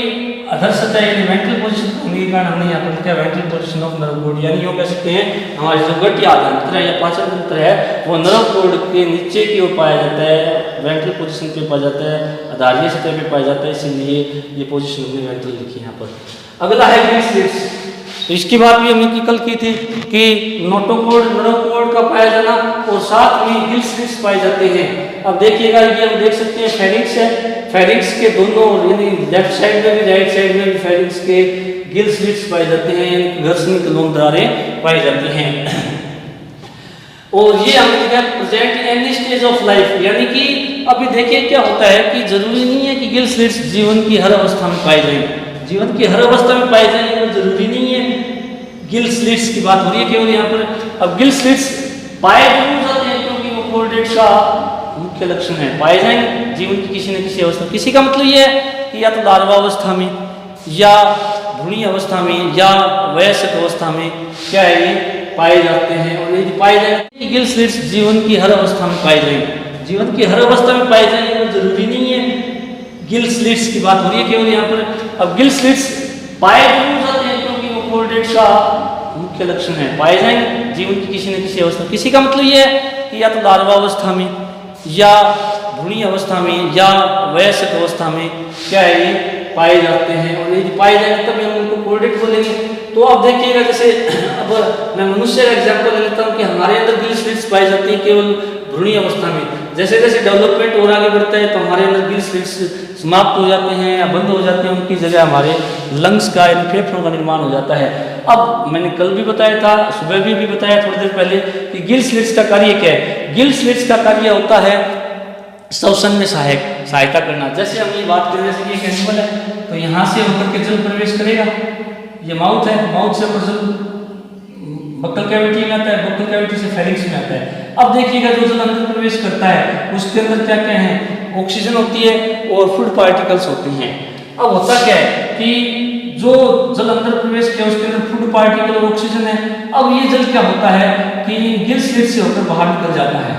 अधर सतह यानी वेंट्रल पोजीशन होने के कारण हमने यहाँ पर लिखा है ventral position of nerve cord, यानी यूँ कह सकते हैं हमारी जो गट्टी आद्यांतर है या पाचन तंत्र है वो नर्व कॉर्ड के नीचे की ओर पाया जाता है, वेंट्रल पोजीशन पे पाया जाता है, आधारीय सतह पे पाया जाता है, इसीलिए ये पोजीशन हमने वेंट्रल लिखी है यहाँ पर। अगला है गिल स्लिट्स। तो इसकी बात भी हमने कल की थी कि नोटोकॉर्ड नर्व कॉर्ड का पाया जाना और साथ में गिल स्लिट्स पाए जाते हैं। अब देखिएगा ये हम देख सकते हैं फेरिंक्स है, फेरिंक्स के दोनों यानी लेफ्ट साइड में भी राइट साइड में भी फेरिंक्स के गिल स्लिट्स पाए जाते हैं, यानी घर्षण कलोन दरारें पाई जाती हैं। और ये हमने देखा present in any stage of life, यानी कि अभी देखिए क्या होता है कि जरूरी नहीं है कि गिल स्लिट्स जीवन की हर अवस्था में पाए जाएं, जीवन की हर अवस्था में पाए जाएं वो जरूरी नहीं है। गिल स्लिट्स की बात हो रही है केवल यहाँ पर। अब गिल स्लिट्स पाए जरूर जाते हैं क्योंकि वो कोर्डेट्स का मुख्य लक्षण है, पाए जाएंगे जीवन की किसी न किसी अवस्था। किसी का मतलब ये है कि या तो लार्वावस्था में या भ्रूणी अवस्था में या वयस्क अवस्था में क्या है ये पाए जाते हैं। और यदि पाए जाएंगे गिल स्लिट्स जीवन की हर अवस्था में पाए जाएंगे, जीवन की हर अवस्था में पाए जाएंगे और जरूरी नहीं है। गिल स्लिट्स की बात हो रही है केवल यहाँ पर। अब गिल स्लिट्स पाए जरूर जाते हैं क्योंकि वो कोर्डेट्स का मुख्य लक्षण है, पाए जाएंगे जीवन की किसी न किसी अवस्था। किसी का मतलब ये है कि या तो लार्वावस्था में या भ्रूणी अवस्था में या वयस्क अवस्था में क्या है ये पाए जाते हैं। और यदि पाए जाएंगे तभी हम उनको कोर्डेट बोलेंगे। तो आप देखिएगा जैसे अब मैं मनुष्य का एग्जाम्पल ले लेता हूँ कि हमारे अंदर गिल स्लिट्स पाई जाती हैं केवल भ्रूणी अवस्था में। जैसे जैसे डेवलपमेंट और आगे बढ़ता है तो हमारे अंदर गिल स्लिट्स समाप्त हो जाते हैं या बंद हो जाते हैं, उनकी जगह हमारे लंग्स का यानी फेफड़ों का निर्माण हो जाता है। अब मैंने कल भी बताया था, सुबह भी बताया थोड़ी देर पहले कि गिल स्लिट्स का कार्य क्या है। गिल स्लिट्स का कार्य होता है श्वसन में सहायता करना। जैसे हम ये बात करें, जैसे ये एक एनिमल है तो यहाँ से होकर के जल प्रवेश करेगा, ये माउथ है, माउथ से जल बक्कल कैविटी में आता है, बक्कल कैविटी से फेरिंक्स में आता है। अब देखिएगा जो जल अंदर प्रवेश करता है उसके अंदर क्या क्या है, ऑक्सीजन होती है और फूड पार्टिकल्स होती हैं। अब होता क्या है कि जो जल अंदर प्रवेश किया उसके अंदर फूड पार्टिकल और ऑक्सीजन है। अब ये जल क्या होता है कि गिल स्लिट से होकर बाहर निकल जाता है।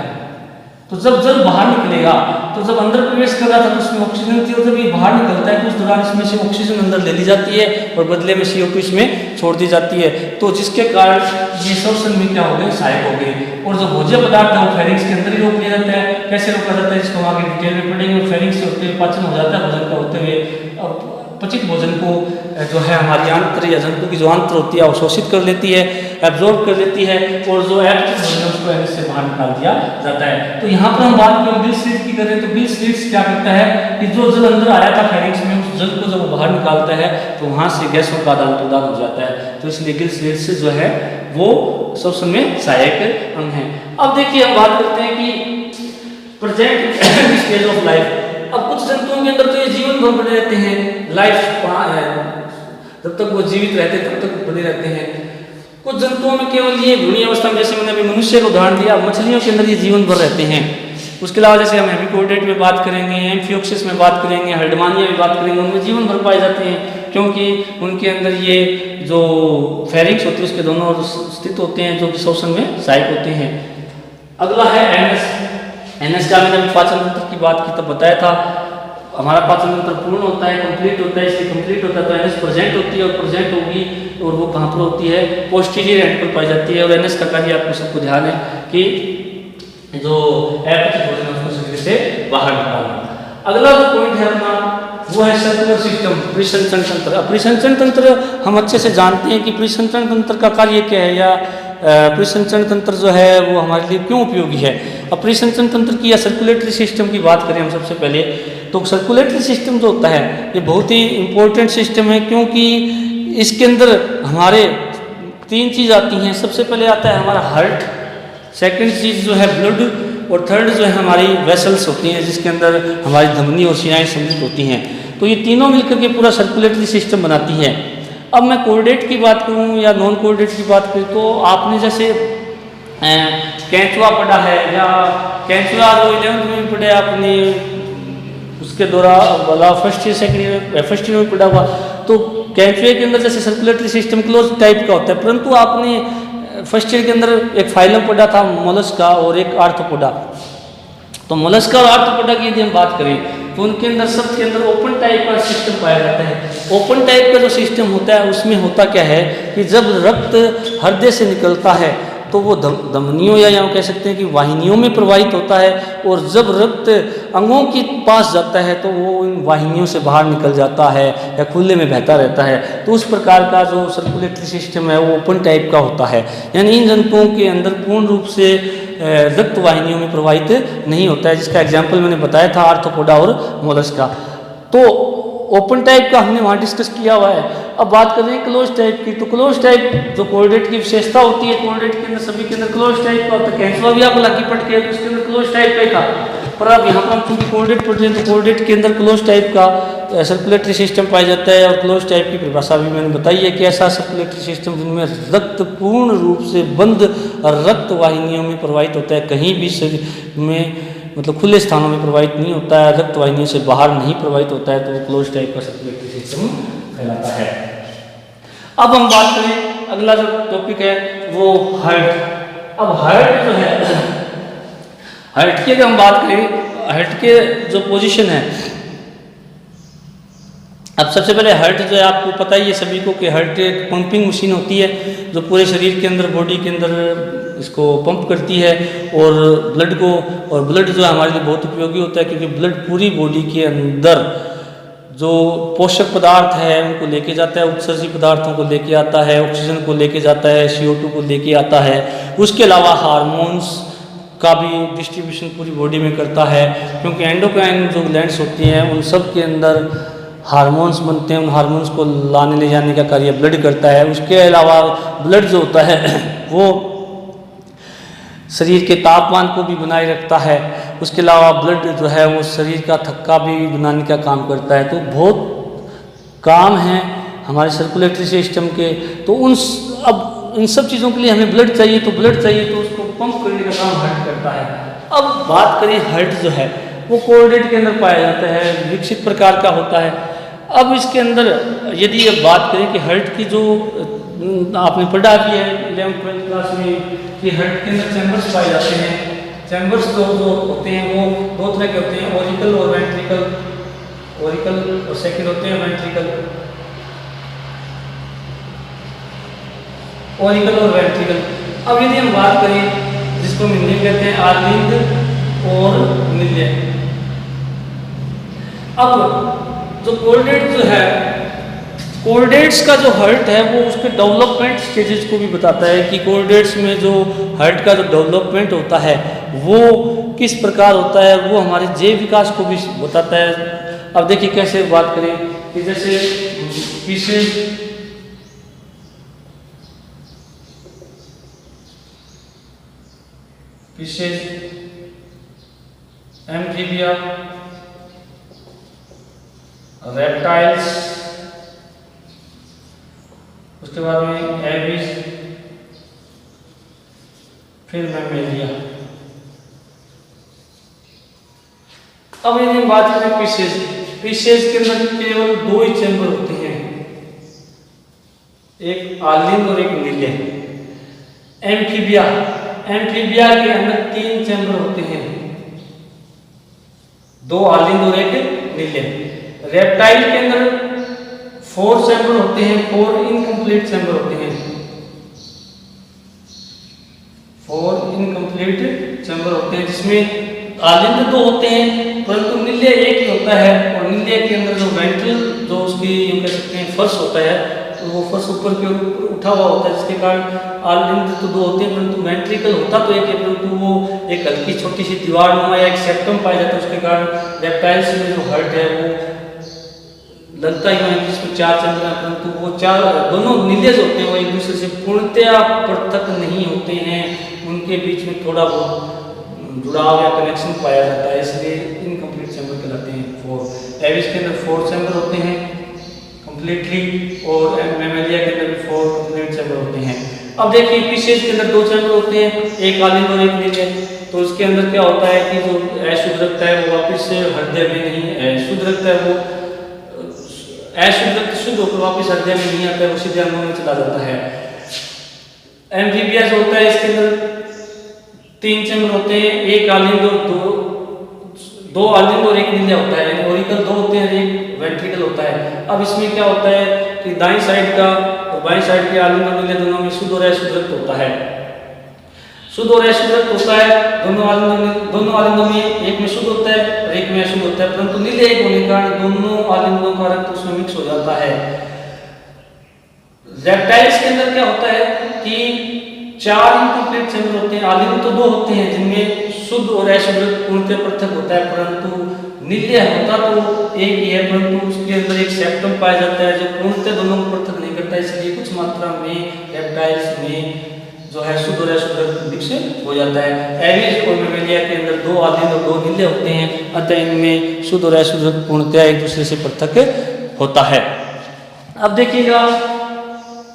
तो जब जल बाहर निकलेगा तो जब अंदर प्रवेश कर रहा था तो उसमें ऑक्सीजन थी और जब ये बाहर निकलता है तो उस दौरान इसमें से ऑक्सीजन अंदर ले ली जाती है और बदले में CO2 इसमें छोड़ दी जाती है। तो जिसके कारण ये श्वसन में क्या हो गए, सहायक हो गए। और जो भोज्य पदार्थ है वो फेरिंक्स के अंदर ही रोक लिया जाता है। कैसे रोका जाता है इसको आगे डिटेल में पढ़ेंगे। फेरिंक्स से होते हुए पाचन हो जाता है भोजन का होते हुए, पचित भोजन को जो है हमारी आंत्र या जंतु की जो आंत्र होती है अवशोषित कर लेती है, एब्जॉर्ब कर लेती है और जो अपचित भोजन है उसको एनएस से बाहर निकाल दिया जाता है। तो यहाँ पर हम बात करें गिल स्लिट्स की करें तो गिल स्लिट्स क्या करता है कि जो जल अंदर आया था फेरिंक्स में उस जल को जब वो बाहर निकालता है तो वहाँ से गैसों का आदान प्रदान हो जाता है। तो इसलिए गिल स्लिट्स जो है वो श्वसन में सहायक अंग है। अब देखिए हम बात करते हैं कि प्रेजेंट स्टेज ऑफ लाइफ। अब कुछ जंतुओं के अंदर तो ये जीवन भर बने रहते हैं, लाइफ जब तक वो जीवित रहते हैं तब तक बने रहते हैं। कुछ जंतुओं में केवल ये भ्रूणी अवस्था में, जैसे मैंने अभी मनुष्य को उदाहरण दिया, मछलियों के अंदर ये जीवन भर रहते हैं। उसके अलावा जैसे हम हेमिकोर्डेट में बात करेंगे, एम्फियोक्सिस में बात करेंगे, हल्डमानिया में बात करेंगे, उनमें जीवन भर पाए जाते हैं क्योंकि उनके अंदर ये जो फेरिंक्स होती है उसके दोनों ओर स्थित होते हैं जो कि श्वसन में सहायक होते हैं। अगला है एनएस। एनएस का मैंने पाचन तंत्र की बात की तब बताया था हमारा पाचन तंत्र पूर्ण होता है, कंप्लीट होता है। इसलिए कंप्लीट होता है तो एनएस प्रेजेंट होती है और प्रेजेंट होगी और वो कहाँ पर होती है, पोस्टीरियर एंड पर पाई जाती है। और एनएस का कार्य आपको सबको ध्यान है कि जो अपचित भोजन है उसको शरीर से बाहर निकालना। अगला जो पॉइंट है अपना वो है सर्कुलर सिस्टम, परिसंचरण तंत्र। परिसंचरण तंत्र हम अच्छे से जानते हैं कि परिसंचरण तंत्र का कार्य क्या है या परिसंचरण तंत्र जो है वो हमारे लिए क्यों उपयोगी है। अब परिसंचरण तंत्र की या सर्कुलेटरी सिस्टम की बात करें हम सबसे पहले तो सर्कुलेटरी सिस्टम जो होता है ये बहुत ही इम्पोर्टेंट सिस्टम है क्योंकि इसके अंदर हमारे 3 चीज़ आती हैं। सबसे पहले आता है हमारा हार्ट, सेकंड चीज़ जो है ब्लड और थर्ड जो है हमारी वेसल्स होती हैं जिसके अंदर हमारी धमनी और शिराएँ सम्मिलित होती हैं। तो ये तीनों मिलकर के पूरा सर्कुलेटरी सिस्टम बनाती है। अब मैं कोर्डेट की बात करूं या नॉन कोर्डेट की बात करूं तो आपने जैसे कैंचुआ पढ़ा है या कैंचुआ जो 11th में पढ़ा आपने उसके दौरान वाला फर्स्ट ईयर में पढ़ा हुआ। तो कैंचुए के अंदर जैसे सर्कुलेटरी सिस्टम क्लोज टाइप का होता है, परंतु आपने फर्स्ट ईयर के अंदर एक फाइलम पढ़ा था मोलस्का और एक आर्थ्रोपोडा। तो मोलस्का और आर्थ्रोपोडा की यदि हम बात करें तो उनके अंदर सबके अंदर ओपन टाइप का सिस्टम पाया जाता है। ओपन टाइप का जो सिस्टम होता है उसमें होता क्या है कि जब रक्त हृदय से निकलता है तो वो धमनियों या कह सकते हैं कि वाहिनियों में प्रवाहित होता है और जब रक्त अंगों के पास जाता है तो वो इन वाहिनियों से बाहर निकल जाता है या खुले में बहता रहता है। तो उस प्रकार का जो सर्कुलेटरी सिस्टम है वो ओपन टाइप का होता है, यानी इन जंतुओं के अंदर पूर्ण रूप से रक्त वाहिनियों में प्रवाहित नहीं होता है, जिसका एग्जाम्पल मैंने बताया था आर्थ्रोपोडा और मोलस्का। तो ओपन टाइप का हमने वहाँ डिस्कस किया हुआ है। अब बात कर रहे हैं क्लोज टाइप की। तो क्लोज टाइप जो कोर्डेट की विशेषता होती है, कोर्डेट के अंदर सभी के अंदर क्लोज टाइप का होता है। कैंचुआ भी आप हालांकि पढ़ के उसके अंदर क्लोज टाइप का ही था, पर अब यहाँ पर हम चूंकि कोऑर्डिनेट पढ़ रहे हैं तो कोऑर्डिनेट के अंदर क्लोज टाइप का सर्कुलेटरी सिस्टम पाया जाता है, और क्लोज टाइप की परिभाषा भी मैंने बताई है कि ऐसा सर्कुलेटरी सिस्टम जिनमें रक्त पूर्ण रूप से बंद रक्त वाहिनियों में प्रवाहित होता है, कहीं भी शरीर में मतलब खुले स्थानों में प्रवाहित नहीं होता है, रक्त वाहिनियों से बाहर नहीं प्रवाहित होता है, तो वो क्लोज टाइप का सर्कुलेटरी सिस्टम कहलाता है। अब हम बात करें, अगला जो टॉपिक है वो हार्ट। अब हार्ट जो है, हार्ट की अगर हम बात करें, हार्ट के जो पोजीशन है, अब सबसे पहले हार्ट जो है आपको पता ही है सभी को कि हार्ट एक पंपिंग मशीन होती है जो पूरे शरीर के अंदर, बॉडी के अंदर इसको पंप करती है और ब्लड को, और ब्लड जो है हमारे लिए बहुत उपयोगी होता है क्योंकि ब्लड पूरी बॉडी के अंदर जो पोषक पदार्थ है उनको लेके जाता है, उत्सर्जी पदार्थों को लेके आता है, ऑक्सीजन को लेके जाता है, CO2 को लेके आता है। उसके अलावा हार्मोन्स का भी डिस्ट्रीब्यूशन पूरी बॉडी में करता है, क्योंकि एंडोक्राइन जो ग्लैंड्स होती हैं उन सब के अंदर हार्मोन्स बनते हैं, उन हार्मोन्स को लाने ले जाने का कार्य ब्लड करता है। उसके अलावा ब्लड जो होता है वो शरीर के तापमान को भी बनाए रखता है। उसके अलावा ब्लड जो है वो शरीर का थक्का भी बनाने का काम करता है। तो बहुत काम है हमारे सर्कुलेटरी सिस्टम के। तो अब इन सब चीज़ों के लिए हमें ब्लड चाहिए, तो ब्लड चाहिए तो उसको पंप करने का काम हार्ट करता है। अब बात करें, हार्ट जो है वो कोऑर्डिनेट के अंदर पाया जाता है, विकसित प्रकार का होता है। अब इसके अंदर यदि अब बात करें कि हार्ट की जो आपने पढ़ा भी है 11th-12th क्लास में कि हार्ट के अंदर चैम्बर्स पाए जाते हैं। चैम्बर्स जो होते हैं वो दो तरह के होते हैं, ऑरिकल और वेंट्रिकल। ऑरिकल और सेकंड होते हैं वेंट्रिकल। ऑरिकल और वेंट्रिकल। अब यदि हम बात करें जिसको हम हिंदी में कहते हैं आर्लिंग और निल्य। अब जो कोऑर्डिनेट जो है, कोऑर्डिनेट्स का जो हार्ट है वो उसके डेवलपमेंट स्टेजेस को भी बताता है कि कोऑर्डिनेट्स में जो हार्ट का जो डेवलपमेंट होता है वो किस प्रकार होता है, वो हमारे जैव विकास को भी बताता है। अब देखिए कैसे बात करें कि जैसे फिशेज, एम्फीबिया, रेप्टाइल्स, उसके बाद में एबिस, फिर मैमेलिया। अब यदि हम बात करें फिशेज, फिशेज के अंदर केवल दो ही चैम्बर होते हैं, एक आर्लिंग और एक निल्य। एम्फीबिया, एम्फीबिया के अंदर 3 चैम्बर होते हैं, 2 आर्लिंग और एक निल्य। रेप्टाइल के अंदर 4 चैम्बर होते हैं, 4 इनकम्प्लीट चैम्बर होते हैं, 4 इनकम्प्लीट चैम्बर होते हैं, जिसमें आर्लिंग 2 होते हैं परंतु निल्य एक ही होता है। और निल्य के अंदर जो वेंट्रल जो उसकी कह सकते हैं फर्श होता है, तो वो फर्श ऊपर के ऊपर उठा हुआ होता है, जिसके कारण आर्लिंग तो 2 होते हैं परंतु वेंट्रिकल होता तो एक है, परंतु वो एक हल्की छोटी सी दीवार नुमा या एक सेप्टम पाया जाता है। उसके कारण रेप्टाइल्स में जो हार्ट है वो लगता ही है जिसमें 4 चैम्बर हैं, परंतु वो 4 दोनों निल्य होते हैं वो एक दूसरे से पूर्णतया पृथक नहीं होते हैं, उनके बीच में थोड़ा बहुत जुड़ाव या कनेक्शन पाया जाता है, इसलिए इनकम्प्लीट चैम्बर कहलाते हैं। 4 एविस के अंदर 4 चैम्बर होते हैं कम्प्लीटली, और मैमेलिया के अंदर भी 4 कम्प्लीट चैम्बर होते हैं। अब देखिए फिशेज के अंदर 2 चैम्बर होते हैं, एक आर्लिंग और एक निल्य। तो उसके अंदर क्या होता है कि जो अशुद्ध रक्त है वो वापस से हृदय में नहीं, शुद्ध रक्त है वो अशुद्ध रक्त शुद्ध होकर वापस हृदय में नहीं आता है, वो सीधे अंगों में चला जाता है। एम्फीबिया जो होता है इसके अंदर 3 चैम्बर होते हैं, एक आर्लिंग और 2 आर्लिंग और एक निल्य होता है, यानी ऑरिकल 2 होते हैं, एक वेंट्रिकल होता है। अब इसमें क्या होता है कि दाईं साइड का और बाईं साइड के आर्लिंग और निल्य दोनों में शुद्ध और अशुद्ध रक्त होता है। शुद्ध और अशुद्ध रक्त होता है दोनों आलिंगों में, एक में शुद्ध होता है और एक में अशुद्ध होता है, परंतु निल्य एक होने के कारण दोनों आलिंगों का रक्त उसमें मिक्स हो जाता है। रेप्टाइल्स के अंदर क्या होता है कि 4 इनकम्प्लीट चैम्बर होते हैं, आलिंग तो 2 होते हैं जिनमें शुद्ध और अशुद्ध रक्त पूर्णतः पृथक होता है, परंतु निल्य होता तो एक ही है, परंतु उसके अंदर एक सेप्टम पाया जाता है जो पूर्णतः दोनों को पृथक नहीं करता, इसलिए कुछ मात्रा में रेप्टाइल्स में जो है शुद्ध और अशुद्ध रक्त विकसित हो जाता है। एवरेज और मेमेलिया के अंदर 2 आधे और 2 नीले होते हैं, अतः इनमें शुद्ध और अशुद्ध रक्त पूर्णतः एक दूसरे से पृथक होता है। अब देखिएगा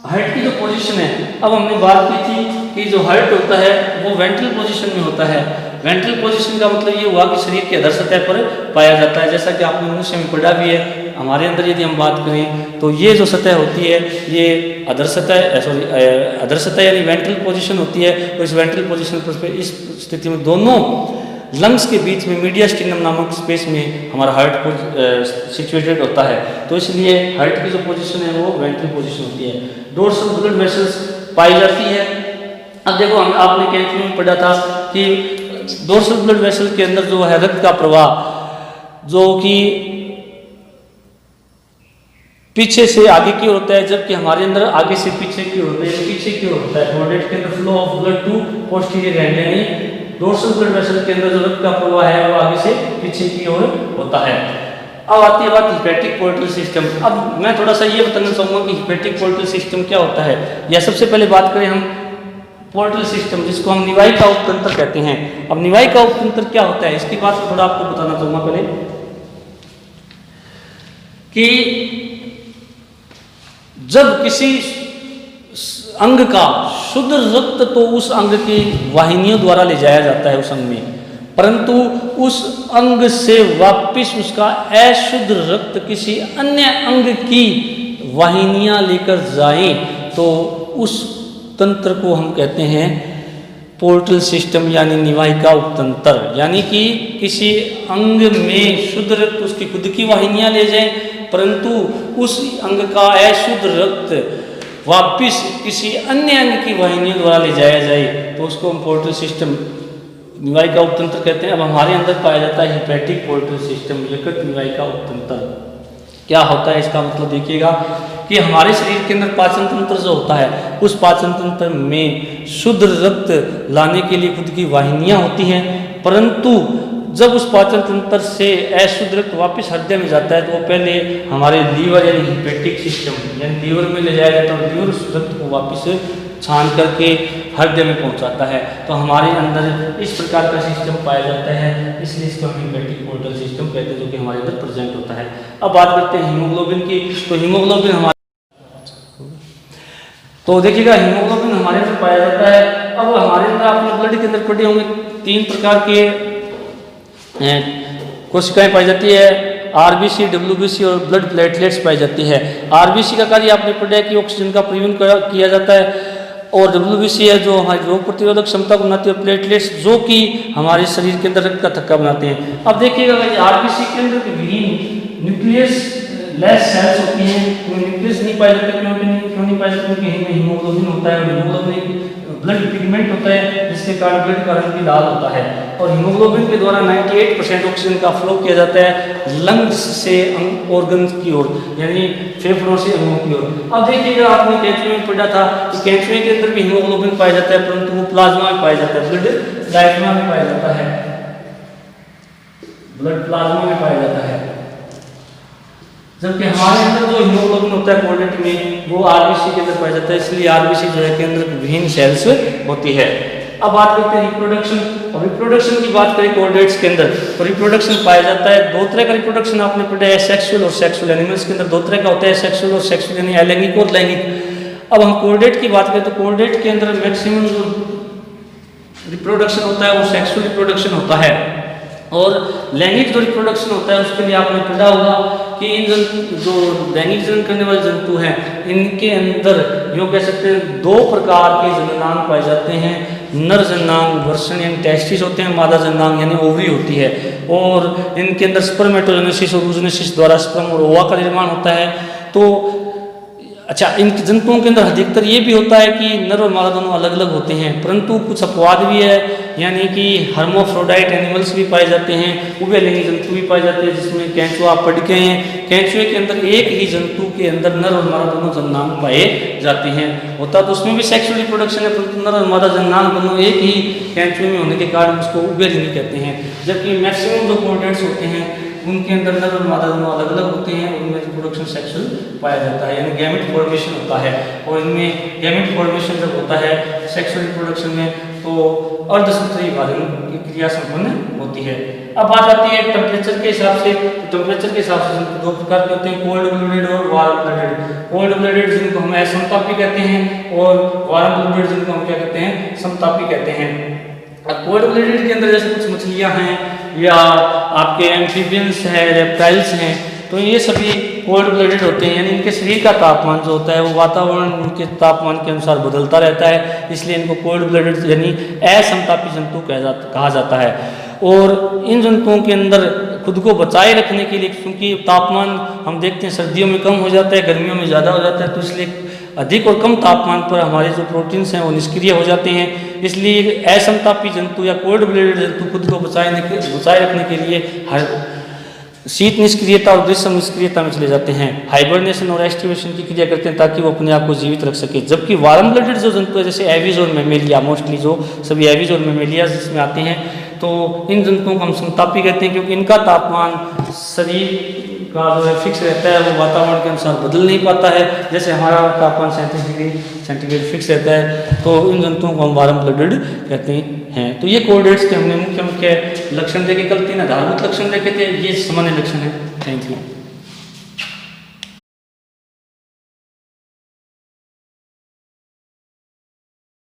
हार्ट की जो पोजीशन है, अब हमने बात की थी कि जो हार्ट होता है वो वेंट्रल पोजीशन में होता है। वेंट्रल पोजीशन का मतलब ये हुआ कि शरीर के अधर सतह पर पाया जाता है, जैसा कि आपने मनुष्य में पढ़ा भी है। हमारे अंदर यदि हम बात करें तो ये जो सतह होती है ये अधर सतह यानी वेंट्रल पोजीशन होती है। तो इस वेंट्रल पोजीशन पर इस स्थिति में दोनों लंग्स के बीच में मीडियास्टिनम नामक स्पेस में हमारा हार्ट सिचुएटेड होता है, तो इसलिए हार्ट की जो पोजीशन है वो वेंट्रल पोजीशन होती है। डोर्सल ब्लड वेसल्स पाई जाती है। अब देखो आपने केमिस्ट्री में पढ़ा था कि डोर्सल ब्लड वेसल के अंदर जो है रक्त का प्रवाह जो कि पीछे से आगे की ओर होता है, जबकि हमारे अंदर आगे से पीछे की ओर होता है, पीछे की ओर होता है। कोऑर्डिनेट के अंदर flow of blood to posterior end, यानी डोर्सल ब्लड वेसल के अंदर जो रक्त का प्रवाह है वो आगे से पीछे की ओर होता है। अब आती है बात हिपैटिक पोर्टल सिस्टम। अब मैं थोड़ा सा ये बताना चाहूँगा कि हिपैटिक पोर्टल सिस्टम क्या होता है। या सबसे पहले बात करें हम पोर्टल सिस्टम, जिसको हम निवाई का उपतंत्र कहते हैं। अब निवाई का उपतंत्र क्या होता है इसकी बात थोड़ा आपको बताना चाहूँगा पहले कि जब किसी अंग का शुद्ध रक्त तो उस अंग की वाहिनियों द्वारा ले जाया जाता है उस अंग में, परंतु उस अंग से वापस उसका अशुद्ध रक्त किसी अन्य अंग की वाहिनियां लेकर जाएं तो उस तंत्र को हम कहते हैं पोर्टल सिस्टम यानी निवाहिका उपतंत्र। यानी कि किसी अंग में शुद्ध रक्त उसकी खुद की वाहिनियां ले जाएं, परंतु उस अंग का अशुद्ध रक्त वापिस किसी अन्य अंग की वाहिनियों द्वारा ले जाया जाए तो उसको हम पोर्टल सिस्टम निवाहिका उपतंत्र कहते हैं। अब हमारे अंदर पाया जाता है हिपैटिक पोर्टल सिस्टम, यकृत निवाहिका उपतंत्र। क्या होता है इसका मतलब देखिएगा कि हमारे शरीर के अंदर पाचन तंत्र जो होता है उस पाचन तंत्र में शुद्ध रक्त लाने के लिए खुद की वाहिनियां होती हैं, परंतु जब उस पाचन तंत्र से अशुद्ध रक्त वापस हृदय में जाता है तो वो पहले हमारे लीवर यानी हिपैटिक सिस्टम यानी लीवर में ले जाया जाता है और लीवर उस रक्त को वापस छान करके हृदय में पहुंचाता है। तो हमारे अंदर इस प्रकार का सिस्टम पाया जाता है, इसलिए इसको हम हिपैटिक पोर्टल सिस्टम कहते हैं, जो कि हमारे अंदर प्रेजेंट होता है। अब बात करते हैं हीमोग्लोबिन की। तो हीमोग्लोबिन हमारे तो देखिएगा हीमोग्लोबिन हमारे अंदर पाया जाता है। अब हमारे अंदर आपने ब्लड के अंदर पढ़े होंगे 3 प्रकार के कोशिकाएं पाई जाती है, आरबीसी, डब्ल्यूबीसी और ब्लड प्लेटलेट्स पाई जाती है। आरबीसी का कार्य आपने पढ़ा है कि ऑक्सीजन का परिवहन किया जाता है, और डब्ल्यूबीसी है जो हमारी रोग प्रतिरोधक क्षमता को बनाती है, प्लेटलेट्स जो कि हमारे शरीर के अंदर रक्त का थक्का बनाते हैं। अब देखिएगा आरबीसी के अंदर विहीन न्यूक्लियस लेस सेल्स होती हैं, न्यूक्लियस नहीं पाया जाता। क्यों नहीं पाया जाता? क्योंकि हीमोग्लोबिन होता है, हीमोग्लोबिन ब्लड पिगमेंट होता है जिसके कारण ब्लड का रंग भी लाल होता है। और हीमोग्लोबिन के द्वारा 98% ऑक्सीजन का फ्लो किया जाता है लंग्स से ऑर्गन्स की ओर, यानी फेफड़ों से अंगों की ओर। अब देखिएगा आपने कैंसर में पढ़ा था कि कैंसर के अंदर भी हीमोग्लोबिन पाया जाता है, परंतु वो प्लाज्मा में पाया जाता है, ब्लड प्लाज्मा में पाया जाता है, ब्लड प्लाज्मा में पाया जाता है। जबकि हमारे अंदर जो हीमोग्लोबिन होता है कोऑर्डिनेट में वो आरबीसी के अंदर पाया जाता है, इसलिए आरबीसी जो है के अंदर विहीन सेल्स होती है। अब बात करते हैं रिप्रोडक्शन। और रिप्रोडक्शन की बात करें कोऑर्डिनेट्स के अंदर तो रिप्रोडक्शन पाया जाता है 2 तरह का रिप्रोडक्शन आपने पढ़ा है, सेक्सुअल और सेक्सुअल। एनिमल्स के अंदर 2 तरह का होता है, सेक्सुअल और सेक्सुअल यानी अलैंगिक और लैंगिक। अब हम कोऑर्डिनेट की बात करें तो कोऑर्डिनेट के अंदर मैक्सिमम जो रिप्रोडक्शन होता है वो सेक्सुअल रिप्रोडक्शन होता है, और लैंगिक जो रिप्रोडक्शन होता है उसके लिए आपने पढ़ा होगा कि इन जो लैंगिक जनन करने वाले जंतु हैं इनके अंदर यूँ कह सकते हैं 2 प्रकार के जननांग पाए जाते हैं। नर जननांग वर्षण यानी टेस्टिस होते हैं, मादा जननांग यानी ओवरी होती है, और इनके अंदर स्पर्मेटोजेनेसिस और oogenesis द्वारा स्पर्म और ओवा का निर्माण होता है। तो अच्छा, इन जंतुओं के अंदर अधिकतर ये भी होता है कि नर और मादा दोनों अलग अलग होते हैं, परंतु कुछ अपवाद भी है, यानी कि हर्मोफ्रोडाइट एनिमल्स भी पाए जाते हैं, उभयलिंगी जंतु भी पाए जाते हैं, जिसमें केंचुआ आप पढ़ गए हैं। केंचुए के अंदर एक ही जंतु के अंदर नर और मादा दोनों जननांग पाए जाते हैं। होता तो उसमें भी सेक्सुअल रिप्रोडक्शन है, परंतु नर और मादा जननांग दोनों एक ही केंचुए में होने के कारण उसको उभयलिंगी कहते हैं। जबकि मैक्सिमम जो कोऑर्डिनेट्स होते हैं उनके अंदर नर और मादा दोनों अलग अलग होते हैं, उनमें रिप्रोडक्शन सेक्सुअल पाया जाता है, यानी गैमेट फॉर्मेशन होता है। और इनमें गैमेट फॉर्मेशन जब होता है सेक्सुअल रिप्रोडक्शन में तो अर्धसूत्री विभाजन की क्रिया संपन्न होती है। अब बात आती है टेम्परेचर के हिसाब से। टेम्परेचर के हिसाब से दो प्रकार के होते हैं, कोल्ड ब्लडेड और वार्म ब्लडेड। कोल्ड ब्लडेड जिनको हम असमतापी कहते हैं और वार्म ब्लडेड जिनको हम क्या कहते हैं, समतापी कहते हैं। कोल्ड ब्लडेड के अंदर जैसे कुछ मछलियां हैं या आपके एम्फीबियंस है, रेप्टाइल्स हैं, तो ये सभी कोल्ड ब्लडेड होते हैं, यानी इनके शरीर का तापमान जो होता है वो वातावरण के तापमान के अनुसार बदलता रहता है, इसलिए इनको कोल्ड ब्लडेड यानी असमतापी जंतु कहा जाता है। और इन जंतुओं के अंदर खुद को बचाए रखने के लिए, क्योंकि तापमान हम देखते हैं सर्दियों में कम हो जाता है, गर्मियों में ज़्यादा हो जाता है, तो इसलिए अधिक और कम तापमान पर हमारे जो प्रोटीन्स हैं वो निष्क्रिय हो जाते हैं। इसलिए असमतापी जंतु या कोल्ड ब्लडेड जंतु खुद को बचाए रखने के लिए हर शीत निष्क्रियता और ग्रीष्म निष्क्रियता में चले जाते हैं, हाइबरनेशन और एस्टिवेशन की क्रिया करते हैं ताकि वो अपने आप को जीवित रख सके। जबकि वार्म ब्लडेड जो जंतु है जैसे एविज और मेमेलिया, मोस्टली जो सभी एविज और मेमेलिया जिसमें आते हैं, तो इन जंतुओं को हम समतापी कहते हैं, क्योंकि इनका तापमान शरीर का जो है फिक्स रहता है, वो वातावरण के अनुसार बदल नहीं पाता है। जैसे हमारा तापमान 37 डिग्री सेंटीग्रेड फिक्स रहता है, तो इन जंतुओं को हम वार्म ब्लडेड कहते हैं। तो ये कोर्डेट्स के हमने मुख्य मुख्य लक्षण देखे, कल 3 आधारभूत लक्षण देखे थे, ये सामान्य लक्षण है। Thank you.